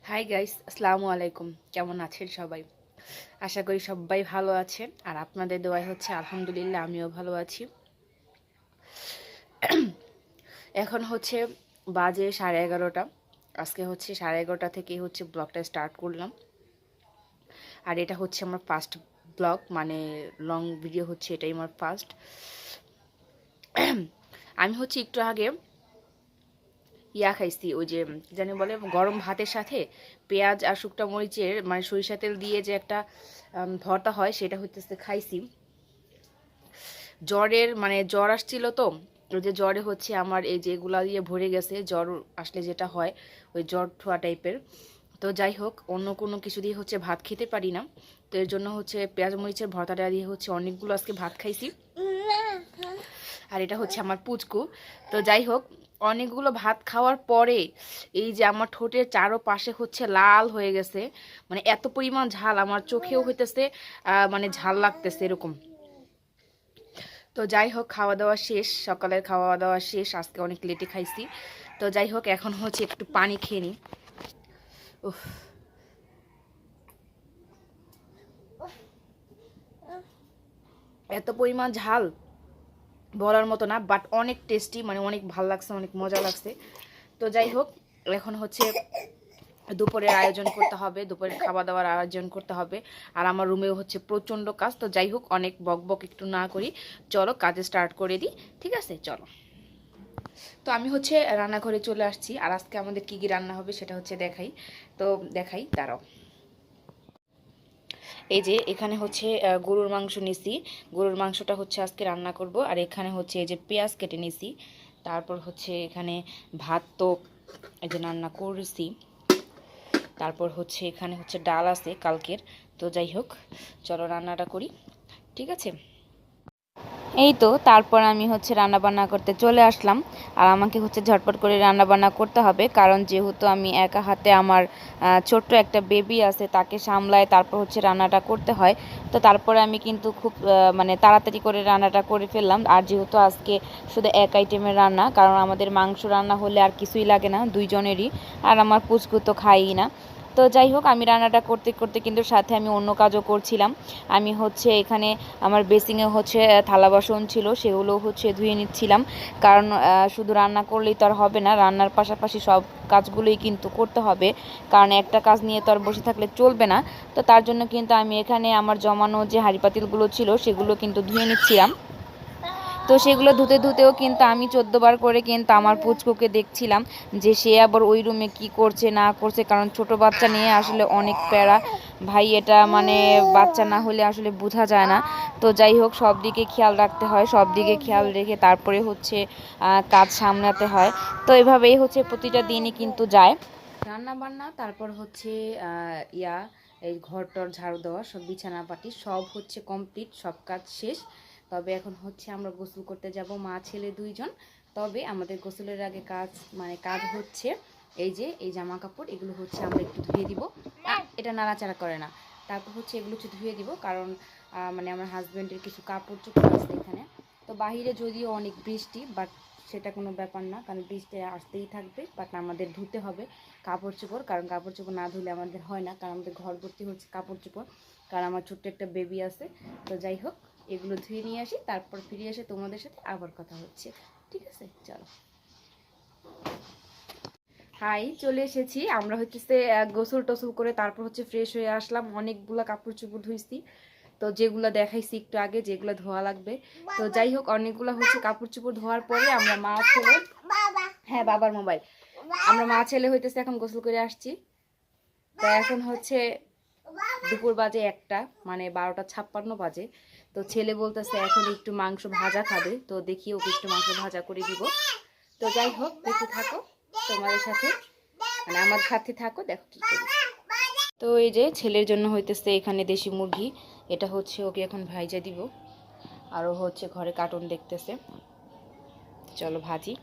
Hi guys, আসসালামু আলাইকুম। কেমন আছেন সবাই? আশা করি সবাই ভালো আছেন, আর আপনাদের দোয়ায় হচ্ছে আলহামদুলিল্লাহ আমিও ভালো আছি। এখন হচ্ছে বাজে 11:30। আজকে হচ্ছে 11:30 থেকে হচ্ছে ব্লগটা স্টার্ট করলাম। আর এটা হচ্ছে আমার ফার্স্ট ব্লগ, মানে লং ভিডিও হচ্ছে, এটাই আমার ফার্স্ট। আমি হচ্ছে একটু আগে খাইছি, ওই যে কি জানি বলে, গরম ভাতের সাথে পেঁয়াজ আর শুকটা মরিচের মানে সরিষা তেল দিয়ে যে একটা ভর্তা হয়, সেটা হচ্ছে খাইছি। জ্বর আসছিল, তো ওই যে জ্বরে হচ্ছে আমার এই যে এগুলা দিয়ে ভরে গেছে, জ্বর আসলে যেটা হয় ওই জ্বর ঠোয়া টাইপের। তো যাই হোক, অন্য কোনো কিছু দিয়ে হচ্ছে ভাত খেতে পারি না, তো এর জন্য হচ্ছে পেঁয়াজ মরিচের ভর্তাটা দিয়ে হচ্ছে অনেকগুলো আজকে ভাত খাইছি। আর এটা হচ্ছে আমার পুচকু। তো যাই হোক, অনেকগুলো ভাত খাওয়ার পরে এই যে আমার ঠোঁটের চারোপাশে হচ্ছে লাল হয়ে গেছে, মানে এত পরিমাণ ঝাল, আমার চোখেও হইতেছে মানে ঝাল লাগতেছে এরকম। তো যাই হোক, খাওয়া দাওয়া শেষ, সকালের খাওয়া দাওয়া শেষ, আজকে অনেক লেটে খাইছি। তো যাই হোক, এখন হচ্ছে একটু পানি খেয়ে নিই। উফ, এত পরিমাণ ঝাল বলার মতো না, বাট অনেক টেস্টি, মানে অনেক ভালো লাগছে, অনেক মজা লাগছে। তো যাই হোক, এখন হচ্ছে দুপুরের আয়োজন করতে হবে, দুপুরের খাওয়া দাওয়ার আয়োজন করতে হবে। আর আমার রুমেও হচ্ছে প্রচণ্ড কাজ। তো যাই হোক, অনেক বক বক একটু না করি, চলো কাজে স্টার্ট করে দিই। ঠিক আছে, চলো। তো আমি হচ্ছে রান্নাঘরে চলে আসছি, আর আজকে আমাদের কি কি রান্না হবে সেটা হচ্ছে দেখাই। তো দেখাই, দাঁড়াও। এই যে এখানে হচ্ছে গরুর মাংস নিছি, গরুর মাংসটা হচ্ছে আজকে রান্না করব। আর এখানে হচ্ছে এই যে পেঁয়াজ কেটে নিছি, তারপর হচ্ছে এখানে ভাত তো এই যে রান্না করেছি, তারপর হচ্ছে এখানে হচ্ছে ডাল আছে কালকের। তো যাই হোক, চলো রান্নাটা করি। ঠিক আছে। এই তো তারপর আমি হচ্ছে রান্না বান্না করতে চলে আসলাম। আর আমাকে হচ্ছে ঝটপট করে রান্না বান্না করতে হবে, কারণ যেহেতু আমি একা হাতে আমার ছোট্ট একটা বেবি আছে, তাকে সামলায় তারপর হচ্ছে রান্নাটা করতে হয়। তো তারপরে আমি কিন্তু খুব মানে তাড়াতাড়ি করে রান্নাটা করে ফেললাম। আর যেহেতু আজকে শুধু এক আইটেমের রান্না, কারণ আমাদের মাংস রান্না হলে আর কিছুই লাগে না দুইজনেরই, আর আমার পুচকু তো খাইই না। তো যাই হোক, আমি রান্নাটা করতে করতে কিন্তু সাথে আমি অন্য কাজও করছিলাম। আমি হচ্ছে এখানে আমার বেসিংয়ে হচ্ছে থালা বাসন ছিল, সেগুলো হচ্ছে ধুয়ে নিচ্ছিলাম। কারণ শুধু রান্না করলেই তো আর হবে না, রান্নার পাশাপাশি সব কাজগুলোই কিন্তু করতে হবে, কারণ একটা কাজ নিয়ে তো আর বসে থাকলে চলবে না। তো তার জন্য কিন্তু আমি এখানে আমার জমানো যে হাঁড়ি পাতিলগুলো ছিল সেগুলো কিন্তু ধুয়ে নিচ্ছিলাম। তো সেগুলো ধুতে ধুতেও কিন্তু আমি 14 বার করে কিন্তু আমার পুচকুকে দেখছিলাম যে সে আবার ওই রুমে কি করছে না করছে, কারণ ছোট বাচ্চা নিয়ে আসলে অনেক প্যারা ভাই, এটা মানে বাচ্চা না হলে আসলে বোঝা যায় না। তো যাই হোক, সব দিকে খেয়াল রাখতে হয়, সব দিকে খেয়াল রেখে তারপরে হচ্ছে কাজ সামলাতে হয়। তো এভাবেই হচ্ছে প্রতিটা দিনই কিন্তু যায় রান্না বান্না, তারপর হচ্ছে ইয়া এই ঘরটর ঝাড়ু দেওয়া, সব বিছানা পাটি সব হচ্ছে কমপ্লিট, সব কাজ শেষ। তবে এখন হচ্ছে আমরা গোসল করতে যাব, মা ছেলে দুইজন। তবে আমাদের গোসলের আগে কাজ হচ্ছে এই যে এই জামা কাপড়, এগুলো হচ্ছে আমরা একটু ধুয়ে দিব। এটা নাড়াচাড়া করে না। তারপর হচ্ছে এগুলো হচ্ছে ধুয়ে দিব, কারণ মানে আমার হাজব্যান্ডের কিছু কাপড় চোপড় আছে এখানে। তো বাহিরে যদিও অনেক বৃষ্টি, বাট সেটা কোনো ব্যাপার না, কারণ বৃষ্টি আসতেই থাকবে, বাট আমাদের ধুতে হবে কাপড় চোপড়, কারণ কাপড় চোপড় না ধুলে আমাদের হয় না, কারণ আমাদের ঘর ভর্তি হচ্ছে কাপড় চোপড়, কারণ আমার ছোট্ট একটা বেবি আছে। তো যাই হোক, এগুলো ধুয়ে নিয়ে আসি, তারপর ফিরে এসে তোমাদের সাথে আবার কথা হচ্ছে। ঠিক আছে, চলো। হাই, চলে এসেছি। আমরা হচ্ছে গোসল টোসল করে তারপর হচ্ছে ফ্রেশ হয়ে আসলাম, অনেকগুলো কাপড় চোপড় ধুইছি। তো যেগুলো দেখাইছি একটু আগে, যেগুলো ধোয়া লাগবে। তো যাই হোক, অনেকগুলো হচ্ছে কাপড় চোপড় ধোয়ার পরে আমরা মা ছেলে, হ্যাঁ বাবার মোবাইল, আমরা মা ছেলে হইতেছে এখন গোসল করে আসছি। তো এখন হচ্ছে দুপুর বাজে 1টা, মানে 12টা 56 বাজে। তো ছেলে বলতেছে এখন একটু মাংস ভাজা খাবে, তো দেখি ওকে একটু মাংস ভাজা করে দিব। তো যাই হোক, দেখতে থাকো তোমাদের সাথে, মানে আমার সাথে থাকো, দেখো কি করি। তো এই যে ছেলের জন্য হইতেছে এখানে দেশি মুরগি, এটা হচ্ছে ওকে এখন ভাইজা দিব। আরও হচ্ছে ঘরে কার্টুন দেখতেছে, চলো ভাজি।